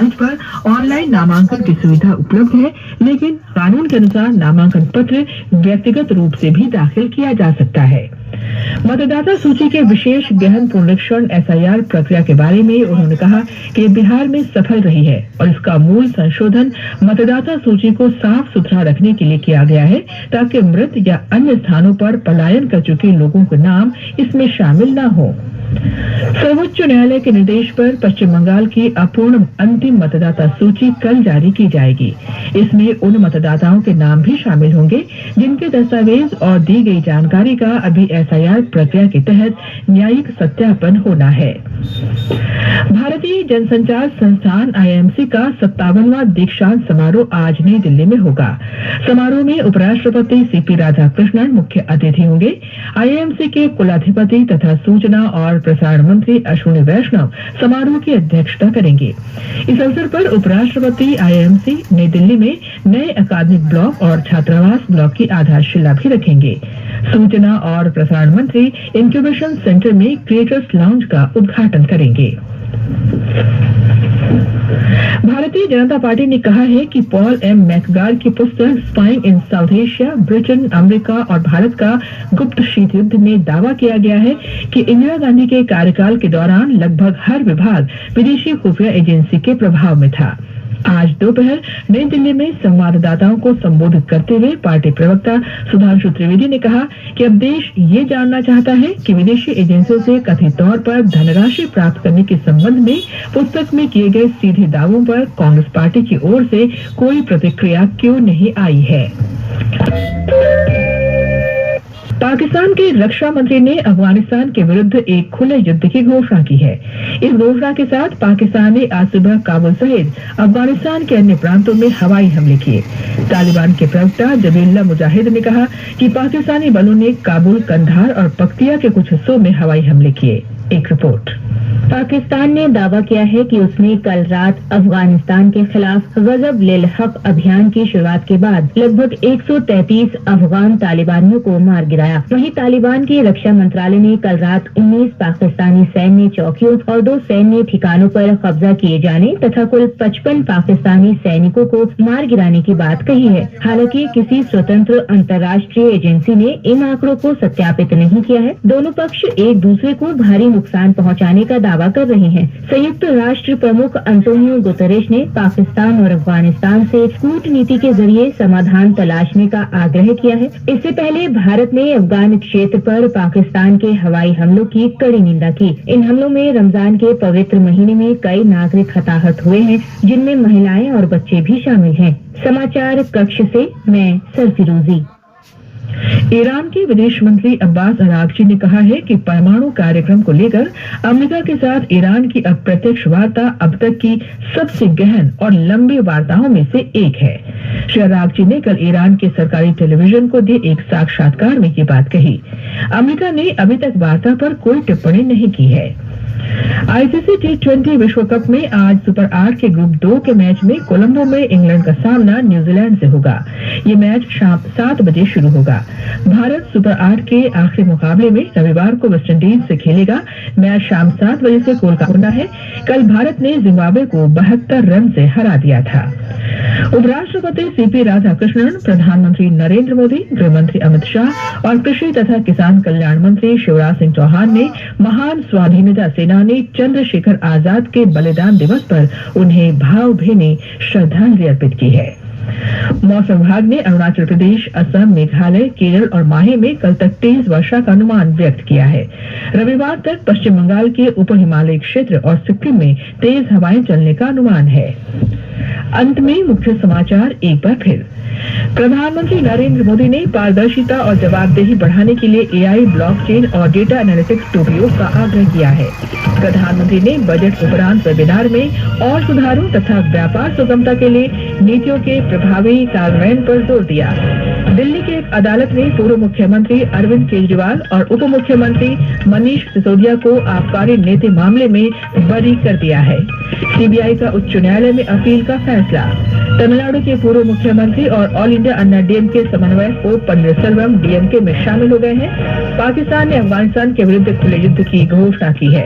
Website पर online नामांकन की सुविधा उपलब्ध है, लेकिन कानून के अनुसार नामांकन पत्र व्यक्तिगत रूप से भी दाखिल किया जा सकता है। मतदाता सूची के विशेष गहन पुनरीक्षण SIR प्रक्रिया के बारे में उन्होंने कहा कि बिहार में सफल रही है और इसका मूल संशोधन मतदाता सूची को साफ सुथरा रखने के लिए किया गया है, ताकि मृत या अन्य स्थानों पर पलायन कर चुके लोगों के नाम इसमें शामिल न हो। सर्वोच्च न्यायालय के निर्देश पर पश्चिम बंगाल की अपूर्ण अंतिम मतदाता सूची कल जारी की जाएगी। इसमें उन मतदाताओं के नाम भी शामिल होंगे जिनके दस्तावेज और दी गई जानकारी का अभी SIR प्रक्रिया के तहत न्यायिक सत्यापन होना है। भारतीय जनसंचार संस्थान IIMC का 57वां दीक्षांत समारोह आज नई दिल्ली में होगा। समारोह में उपराष्ट्रपति CP राधाकृष्णन मुख्य अतिथि होंगे। IIMC के कुलाधिपति तथा सूचना और प्रसारण मंत्री अश्विनी वैष्णव समारोह की अध्यक्षता करेंगे। इस अवसर पर उपराष्ट्रपति IIMC नई दिल्ली में नए अकादमिक ब्लॉक और छात्रावास ब्लॉक की आधारशिला भी रखेंगे। सूचना और प्रसारण मंत्री इंक्यूबेशन सेंटर में क्रिएटर्स लाउंज का उद्घाटन करेंगे। भारतीय जनता पार्टी ने कहा है कि पॉल M. मैकगार की पुस्तक स्पाइंग इन साउथ एशिया, ब्रिटेन, अमेरिका और भारत का गुप्त शीत युद्ध में दावा किया गया है कि इंदिरा गांधी के कार्यकाल के दौरान लगभग हर विभाग विदेशी खुफिया एजेंसी के प्रभाव में था। आज दोपहर नई दिल्ली में संवाददाताओं को संबोधित करते हुए पार्टी प्रवक्ता सुधांशु त्रिवेदी ने कहा कि अब देश ये जानना चाहता है कि विदेशी एजेंसियों से कथित तौर पर धनराशि प्राप्त करने के संबंध में पुस्तक में किए गए सीधे दावों पर कांग्रेस पार्टी की ओर से कोई प्रतिक्रिया क्यों नहीं आई है। पाकिस्तान के रक्षा मंत्री ने अफगानिस्तान के विरुद्ध एक खुले युद्ध की घोषणा की है। इस घोषणा के साथ पाकिस्तान ने आज सुबह काबुल सहित अफगानिस्तान के अन्य प्रांतों में हवाई हमले किए। तालिबान के प्रवक्ता जबीहुल्लाह मुजाहिद ने कहा कि पाकिस्तानी बलों ने काबुल, कंधार और पख्तिया के कुछ हिस्सों में हवाई हमले किए। एक रिपोर्ट। पाकिस्तान ने दावा किया है कि उसने कल रात अफगानिस्तान के खिलाफ गजब लिल हक अभियान की शुरुआत के बाद लगभग 133 अफगान तालिबानियों को मार गिराया। वहीं तालिबान के रक्षा मंत्रालय ने कल रात 19 पाकिस्तानी सैन्य चौकियों और 2 सैन्य ठिकानों पर कब्जा किए जाने तथा कुल 55 पाकिस्तानी सैनिकों को मार गिराने की बात कही है। हालांकि किसी स्वतंत्र अंतर्राष्ट्रीय एजेंसी ने इन आंकड़ों को सत्यापित नहीं किया है। दोनों पक्ष एक दूसरे को भारी नुकसान पहुंचाने का दावा कर रहे हैं। संयुक्त राष्ट्र प्रमुख अंतोनियो गुतेरेश ने पाकिस्तान और अफगानिस्तान से कूटनीति के जरिए समाधान तलाशने का आग्रह किया है। इससे पहले भारत ने अफगान क्षेत्र पर पाकिस्तान के हवाई हमलों की कड़ी निंदा की। इन हमलों में रमजान के पवित्र महीने में कई नागरिक हताहत हुए हैं, जिनमें महिलाएं और बच्चे भी शामिल हैं। समाचार कक्ष से मैं सरफिरोजी। ईरान के विदेश मंत्री अब्बास अरागची ने कहा है कि परमाणु कार्यक्रम को लेकर अमेरिका के साथ ईरान की अप्रत्यक्ष वार्ता अब तक की सबसे गहन और लंबी वार्ताओं में से एक है। श्री अरागची ने कल ईरान के सरकारी टेलीविजन को दिए एक साक्षात्कार में ये बात कही। अमेरिका ने अभी तक वार्ता पर कोई टिप्पणी नहीं की है। ICC T20 विश्व कप में आज सुपर 8 के ग्रुप 2 के मैच में कोलंबो में इंग्लैंड का सामना न्यूजीलैंड से होगा। ये मैच शाम 7 बजे शुरू होगा। भारत सुपर 8 के आखिरी मुकाबले में रविवार को वेस्टइंडीज से खेलेगा। मैच शाम 7 बजे से कोलकाता है। कल भारत ने जिम्बाब्वे को 72 रन से हरा दिया था। उपराष्ट्रपति CP राधाकृष्णन, प्रधानमंत्री नरेंद्र मोदी, गृह मंत्री अमित शाह और कृषि तथा किसान कल्याण मंत्री शिवराज सिंह चौहान ने महान स्वाधीनता सेनानी चंद्रशेखर आजाद के बलिदान दिवस पर उन्हें भावभीनी श्रद्धांजलि अर्पित की है। मौसम विभाग ने अरुणाचल प्रदेश, असम, मेघालय, केरल और माहे में कल तक तेज वर्षा का अनुमान व्यक्त किया है। रविवार तक पश्चिम बंगाल के ऊपर हिमालयी क्षेत्र और सिक्किम में तेज हवाएं चलने का अनुमान है। अंत में मुख्य समाचार एक बार फिर। प्रधानमंत्री नरेंद्र मोदी ने पारदर्शिता और जवाबदेही बढ़ाने के लिए AI, ब्लॉकचेन और डेटा एनालिटिक्स के उपयोग का आग्रह किया है। प्रधानमंत्री ने बजट उपरांत वेबिनार में और सुधारों तथा व्यापार सुगमता के लिए नीतियों के प्रभावी कार्यान्वयन पर जोर दिया। दिल्ली की एक अदालत ने पूर्व मुख्यमंत्री अरविंद केजरीवाल और उप मुख्यमंत्री मनीष सिसोदिया को आबकारी नीति मामले में बरी कर दिया है। CBI का उच्च न्यायालय में अपील का फैसला। तमिलनाडु के पूर्व मुख्यमंत्री और ऑल इंडिया अन्ना DMK समन्वयक O पन्नीरसेल्वम DMK में शामिल हो गए हैं। पाकिस्तान ने अफगानिस्तान के विरुद्ध खुले युद्ध की घोषणा की है।